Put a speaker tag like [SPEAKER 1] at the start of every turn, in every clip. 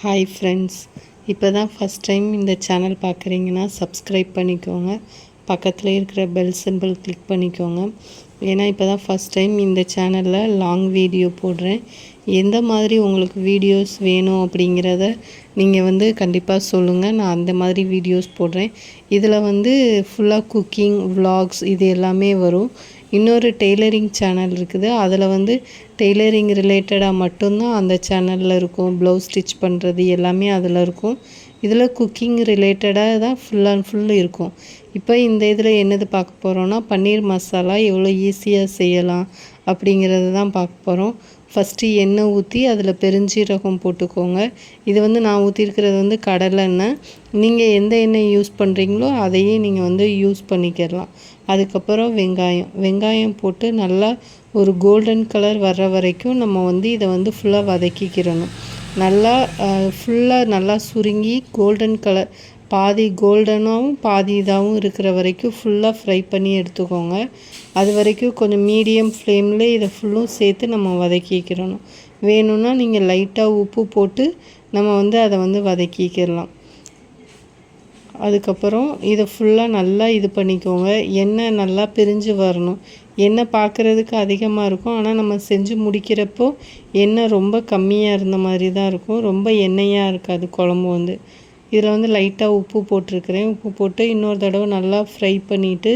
[SPEAKER 1] Hi friends, இப்போ தான் first time இந்த சேனல் பார்க்குறீங்கன்னா சப்ஸ்கிரைப் பண்ணிக்கோங்க. பக்கத்தில் இருக்கிற பெல் சிம்பிள் கிளிக் பண்ணிக்கோங்க. ஏன்னா இப்போ தான் ஃபஸ்ட் டைம் இந்த சேனலில் லாங் வீடியோ போடுறேன். எந்த மாதிரி உங்களுக்கு வீடியோஸ் வேணும் அப்படிங்கிறத நீங்கள் கண்டிப்பாக சொல்லுங்கள். நான் அந்த மாதிரி வீடியோஸ் போடுறேன். இதில் ஃபுல்லாக குக்கிங் vlogs இது எல்லாமே வரும். இன்னொரு டெய்லரிங் சேனல் இருக்குது. அதில் டெய்லரிங் ரிலேட்டடாக மட்டும்தான் அந்த சேனலில் இருக்கும். ப்ளவுஸ் ஸ்டிச் பண்ணுறது எல்லாமே அதில் இருக்கும். இதில் குக்கிங் ரிலேட்டடாக தான் ஃபுல் அண்ட் ஃபுல் இருக்கும். இப்போ இந்த இதில் என்னது பார்க்க போகிறோன்னா, பன்னீர் மசாலா எவ்வளோ ஈஸியாக செய்யலாம் அப்படிங்கிறது தான் பார்க்க போகிறோம். ஃபஸ்ட்டு எண்ணெய் ஊற்றி அதில் பெருஞ்சீரகம் போட்டுக்கோங்க. இது நான் ஊற்றிருக்கிறது கடலெண்ணெய். நீங்கள் எந்த எண்ணெய் யூஸ் பண்ணுறீங்களோ அதையே நீங்கள் யூஸ் பண்ணிக்கிடலாம். அதுக்கப்புறம் வெங்காயம் போட்டு நல்லா ஒரு கோல்டன் கலர் வர்ற வரைக்கும் நம்ம இதை ஃபுல்லாக வதக்கிக்கிறணும். நல்லா சுருங்கி கோல்டன் கலர், பாதி கோல்டனாகவும் பாதி இதாகவும் இருக்கிற வரைக்கும் ஃபுல்லாக ஃப்ரை பண்ணி எடுத்துக்கோங்க. அது வரைக்கும் கொஞ்சம் மீடியம் ஃப்ளேமில் இதை ஃபுல்லும் சேர்த்து நம்ம வதக்கிக்கிறணும். வேணும்னா நீங்கள் லைட்டாக உப்பு போட்டு நம்ம அதை வதக்கிக்கிடலாம். அதுக்கப்புறம் இதை ஃபுல்லாக நல்லா இது பண்ணிக்கோங்க. எண்ணெய் நல்லா பிரிஞ்சு வரணும். எண்ணெய் பார்க்குறதுக்கு அதிகமாக இருக்கும், ஆனால் நம்ம செஞ்சு முடிக்கிறப்போ எண்ணெய் ரொம்ப கம்மியாக இருந்த மாதிரி தான் இருக்கும். ரொம்ப எண்ணெயாக இருக்காது குழம்பு. இதில் லைட்டாக உப்பு போட்டிருக்கிறேன். உப்பு போட்டு இன்னொரு தடவை நல்லா ஃப்ரை பண்ணிவிட்டு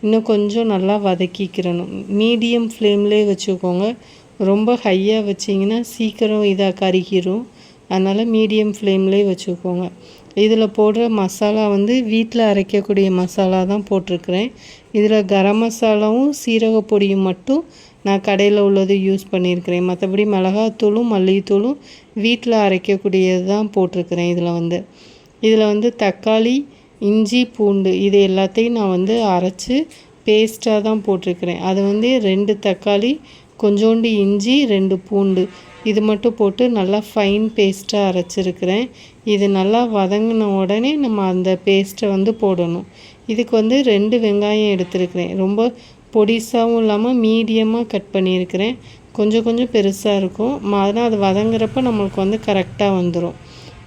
[SPEAKER 1] இன்னும் கொஞ்சம் நல்லா வதக்கிக்கிறணும். மீடியம் ஃப்ளேம்லேயே வச்சுக்கோங்க. ரொம்ப ஹையாக வச்சிங்கன்னா சீக்கிரம் இதாக கருகிரும். அதனால் மீடியம் ஃப்ளேம்லேயே வச்சுக்கோங்க. இதில் போடுற மசாலா வீட்டில் அரைக்கக்கூடிய மசாலா தான் போட்டிருக்கிறேன். இதில் கரம் மசாலாவும் சீரக பொடியும் மட்டும் நான் கடையில் உள்ளது யூஸ் பண்ணியிருக்கிறேன். மற்றபடி மிளகாத்தூளும் மல்லித்தூளும் வீட்டில் அரைக்கக்கூடியது தான் போட்டிருக்கிறேன். இதில் தக்காளி, இஞ்சி, பூண்டு இது எல்லாத்தையும் நான் அரைச்சி பேஸ்ட்டாக தான் போட்டிருக்கிறேன். அது 2 தக்காளி, கொஞ்சோண்டு இஞ்சி, 2 பூண்டு இது மட்டும் போட்டு நல்லா ஃபைன் பேஸ்ட்டாக அரைச்சிருக்கிறேன். இது நல்லா வதங்கின உடனே நம்ம அந்த பேஸ்ட்டை போடணும். இதுக்கு 2 வெங்காயம் எடுத்துருக்கிறேன். ரொம்ப பொடிசாகவும் இல்லாமல் மீடியமாக கட் பண்ணியிருக்கிறேன். கொஞ்சம் பெருசாக இருக்கும். அதனால் அது வதங்குறப்ப நம்மளுக்கு கரெக்டாக வந்துடும்.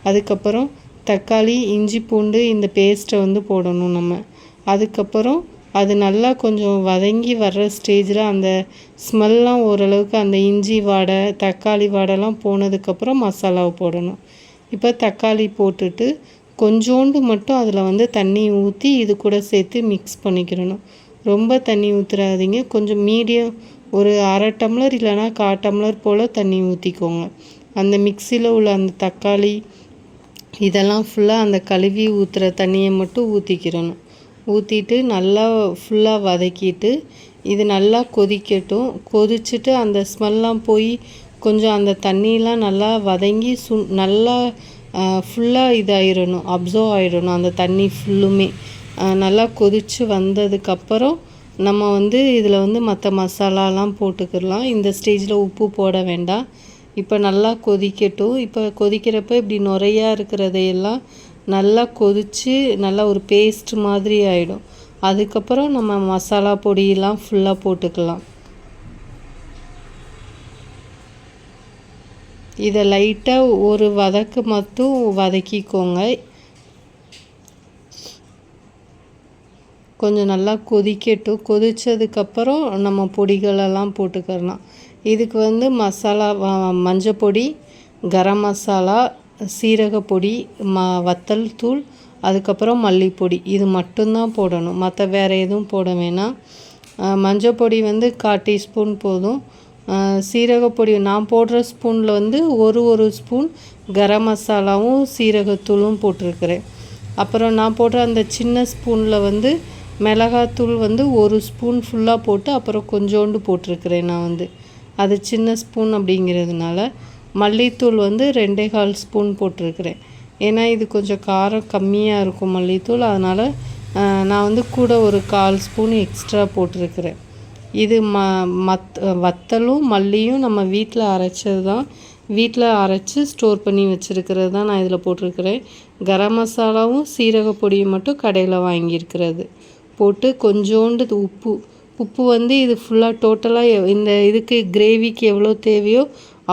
[SPEAKER 1] அதுக்கப்புறம் தக்காளி, இஞ்சி, பூண்டு இந்த பேஸ்ட்டை போடணும் நம்ம. அதுக்கப்புறம் அது நல்லா கொஞ்சம் வதங்கி வர்ற ஸ்டேஜில் அந்த ஸ்மெல்லாம் ஓரளவுக்கு அந்த இஞ்சி வாடை, தக்காளி வாடைலாம் போனதுக்கப்புறம் மசாலாவை போடணும். இப்போ தக்காளி போட்டுட்டு கொஞ்சோண்டு மட்டும் அதில் தண்ணி ஊற்றி இது கூட சேர்த்து மிக்ஸ் பண்ணிக்கிறணும். ரொம்ப தண்ணி ஊற்றுறாதீங்க. கொஞ்சம் மீடியம், ஒரு அரை டம்ளர் இல்லைனா 1/4 டம்ளர் போல் தண்ணி ஊற்றிக்கோங்க. அந்த மிக்சியில் உள்ள அந்த தக்காளி இதெல்லாம் ஃபுல்லாக அந்த கழுவி ஊற்றுற தண்ணியை மட்டும் ஊற்றிக்கிறணும். ஊற்றிட்டு நல்லா ஃபுல்லாக வதக்கிட்டு இது நல்லா கொதிக்கட்டும். கொதிச்சுட்டு அந்த ஸ்மெல்லாம் போய் கொஞ்சம் அந்த தண்ணியெலாம் நல்லா வதங்கி நல்லா ஃபுல்லாக இதாகிடணும், அப்சர்வ் ஆகிடணும் அந்த தண்ணி ஃபுல்லுமே. நல்லா கொதித்து வந்ததுக்கப்புறம் நம்ம இதில் மற்ற மசாலாலாம் போட்டுக்கிடலாம். இந்த ஸ்டேஜில் உப்பு போட வேண்டாம். இப்போ நல்லா கொதிக்கட்டும். இப்போ கொதிக்கிறப்ப இப்படி நுரையாக இருக்கிறதையெல்லாம் நல்லா கொதித்து நல்லா ஒரு பேஸ்ட் மாதிரி ஆகிடும். அதுக்கப்புறம் நம்ம மசாலா பொடியெல்லாம் ஃபுல்லாக போட்டுக்கலாம். இதை லைட்டாக ஒரு வதக்கு மட்டும் வதக்கிக்கோங்க. கொஞ்சம் நல்லா கொதிக்கட்டும். கொதித்ததுக்கப்புறம் நம்ம பொடிகளெல்லாம் போட்டுக்கலாம். இதுக்கு மசாலா மஞ்சள் பொடி, கரம் மசாலா, சீரகப்பொடி, வத்தல் தூள், அதுக்கப்புறம் மல்லிப்பொடி இது மட்டும்தான் போடணும். மற்ற வேறு எதுவும் போட வேணாம். மஞ்சள் பொடி 1/4 டீஸ்பூன் போதும். சீரகப்பொடி நான் போடுற ஸ்பூனில் ஒரு ஸ்பூன் கரம் மசாலாவும் சீரகத்தூளும் போட்டிருக்கிறேன். அப்புறம் நான் போடுற அந்த சின்ன ஸ்பூனில் மிளகாத்தூள் 1 ஸ்பூன் ஃபுல்லாக போட்டு அப்புறம் கொஞ்சோண்டு போட்டிருக்கிறேன் நான். அது சின்ன ஸ்பூன் அப்படிங்கிறதுனால. மல்லித்தூள் 2/4 ஸ்பூன் போட்டிருக்கிறேன். ஏன்னா இது கொஞ்சம் காரம் கம்மியாக இருக்கும் மல்லித்தூள். அதனால் நான் கூட ஒரு 1/4 ஸ்பூன் எக்ஸ்ட்ரா போட்டிருக்கிறேன். இது வத்தலும் மல்லியும் நம்ம வீட்டில் அரைச்சது தான். வீட்டில் அரைச்சி ஸ்டோர் பண்ணி வச்சுருக்கிறது தான் நான் இதில் போட்டிருக்கிறேன். கரம் மசாலாவும் சீரக பொடியும் மட்டும் கடையில் வாங்கியிருக்கிறது போட்டு கொஞ்சோண்டு உப்பு இது ஃபுல்லாக டோட்டலாக இந்த இதுக்கு கிரேவிக்கு எவ்வளோ தேவையோ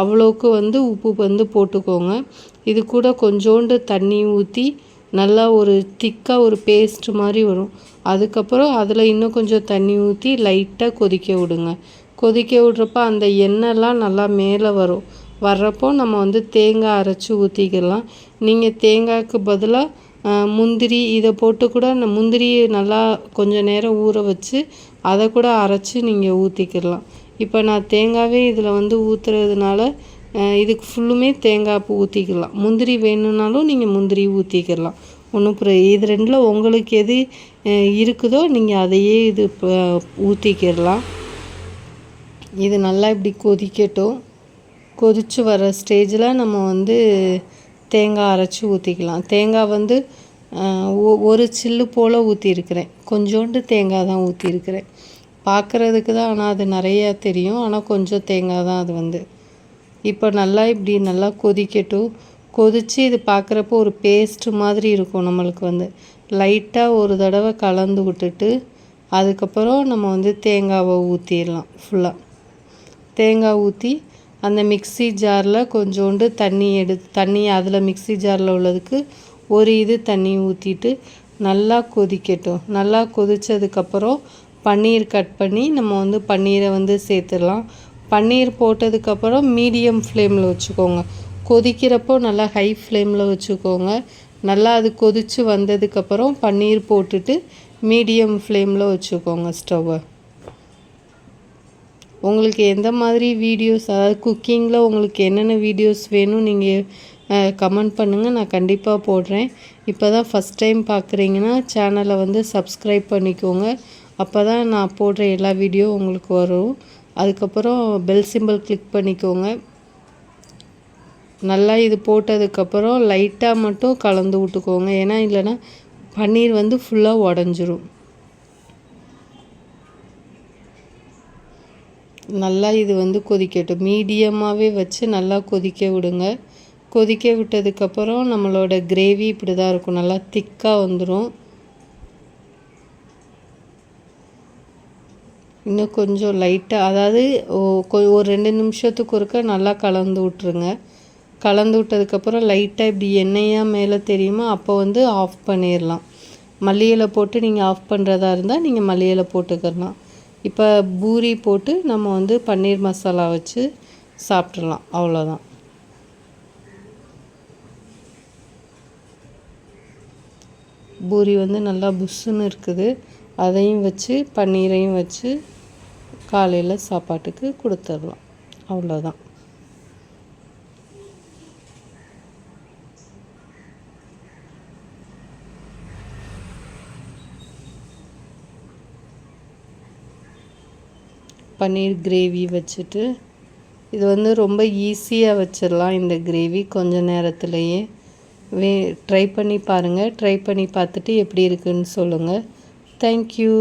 [SPEAKER 1] அவ்வளோக்கு உப்பு போட்டுக்கோங்க. இது கூட கொஞ்சோண்டு தண்ணி ஊற்றி நல்லா ஒரு திக்காக ஒரு பேஸ்ட் மாதிரி வரும். அதுக்கப்புறம் அதில் இன்னும் கொஞ்சம் தண்ணி ஊற்றி லைட்டாக கொதிக்க விடுங்க. கொதிக்க விட்றப்ப அந்த எண்ணெய்லாம் நல்லா மேலே வர்றப்போ நம்ம வந்து தேங்காய் அரைச்சி ஊற்றிக்கலாம். நீங்கள் தேங்காய்க்கு பதிலாக முந்திரி இதை போட்டு கூட முந்திரியை நல்லா கொஞ்சம் நேரம் ஊற வச்சு அதை கூட அரைச்சி நீங்கள் ஊற்றிக்கிடலாம். இப்போ நான் தேங்காவே இதில் வந்து ஊற்றுறதுனால இதுக்கு ஃபுல்லுமே தேங்காய் பூ ஊற்றிக்கலாம். முந்திரி வேணும்னாலும் நீங்கள் முந்திரி ஊற்றிக்கிடலாம். ஒன்றும் இது ரெண்டில் உங்களுக்கு எது இருக்குதோ நீங்கள் அதையே இது ஊற்றிக்கிடலாம். இது நல்லா இப்படி கொதிக்கட்டும். கொதித்து வர ஸ்டேஜில் நம்ம வந்து தேங்காய் அரைச்சி ஊற்றிக்கலாம். தேங்காய் வந்து ஒரு சில்லு போல் ஊற்றிருக்கிறேன். கொஞ்சோண்டு தேங்காய் தான் ஊற்றிருக்கிறேன். பார்க்குறதுக்கு தான் ஆனால் அது நிறையா தெரியும். ஆனால் கொஞ்சம் தேங்காய் தான் அது வந்து. இப்போ நல்லா இப்படி நல்லா கொதிக்கட்டும். கொதித்து இது பார்க்குறப்போ ஒரு பேஸ்ட்டு மாதிரி இருக்கும். நம்மளுக்கு வந்து லைட்டாக ஒரு தடவை கலந்து விட்டுட்டு அதுக்கப்புறம் நம்ம வந்து தேங்காவை ஊற்றிடலாம். ஃபுல்லாக தேங்காய் ஊற்றி அந்த மிக்ஸி ஜாரில் கொஞ்சோண்டு தண்ணி அதில் மிக்ஸி ஜாரில் உள்ளதுக்கு ஒரு இது தண்ணி ஊற்றிட்டு நல்லா கொதிக்கட்டும். நல்லா கொதித்ததுக்கப்புறம் பன்னீர் கட் பண்ணி நம்ம வந்து பன்னீரை வந்து சேர்த்துடலாம். பன்னீர் போட்டதுக்கப்புறம் மீடியம் ஃப்ளேமில் வச்சுக்கோங்க. கொதிக்கிறப்போ நல்லா ஹை ஃப்ளேமில் வச்சுக்கோங்க. நல்லா அது கொதித்து வந்ததுக்கப்புறம் பன்னீர் போட்டுட்டு மீடியம் ஃப்ளேமில் வச்சுக்கோங்க ஸ்டவ்வை. உங்களுக்கு எந்த மாதிரி வீடியோஸ், அதாவது குக்கிங்கில் உங்களுக்கு என்னென்ன வீடியோஸ் வேணும் நீங்கள் கமெண்ட் பண்ணுங்கள். நான் கண்டிப்பாக போடுறேன். இப்போ தான் ஃபஸ்ட் டைம் பார்க்குறீங்கன்னா சேனலை வந்து சப்ஸ்கிரைப் பண்ணிக்கோங்க. அப்போ தான் நான் போடுற எல்லா வீடியோ உங்களுக்கு வரும். அதுக்கப்புறம் பெல் சிம்பிள் கிளிக் பண்ணிக்கோங்க. நல்லா இது போட்டதுக்கப்புறம் லைட்டாக மட்டும் கலந்து விட்டுக்கோங்க. ஏன்னா இல்லைன்னா பன்னீர் வந்து ஃபுல்லாக உடஞ்சிரும். நல்லா இது வந்து கொதிக்கட்டும். மீடியமாகவே வச்சு நல்லா கொதிக்க விடுங்க. கொதிக்க விட்டதுக்கப்புறம் நம்மளோட கிரேவி இப்படி தான் இருக்கும். நல்லா திக்காக வந்துடும். இன்னும் கொஞ்சம் லைட்டாக, அதாவது ஒரு 2 நிமிஷத்துக்கு ஒருக்க நல்லா கலந்து விட்ருங்க. கலந்து விட்டதுக்கப்புறம் லைட்டாக இப்படி எண்ணெயாக மேலே தெரியுமா, அப்போ வந்து ஆஃப் பண்ணிடலாம். மல்லி இலை போட்டு நீங்கள் ஆஃப் பண்ணுறதா இருந்தால் நீங்கள் மல்லி இலை போட்டுக்கலாம். இப்போ பூரி போட்டு நம்ம வந்து பன்னீர் மசாலா வச்சு சாப்பிட்றலாம். அவ்வளோதான். பூரி வந்து நல்லா புஷ்ஷுன்னு இருக்குது. அதையும் வச்சு பன்னீரையும் வச்சு காலையில் சாப்பாட்டுக்கு கொடுத்துடலாம். அவ்வளோதான். பன்னீர் கிரேவி வச்சுட்டு இது வந்து ரொம்ப ஈஸியாக வச்சிடலாம். இந்த கிரேவி கொஞ்சம் நேரத்துலையே ட்ரை பண்ணி பாருங்கள். ட்ரை பண்ணி பார்த்துட்டு எப்படி இருக்குன்னு சொல்லுங்கள். தேங்க்யூ.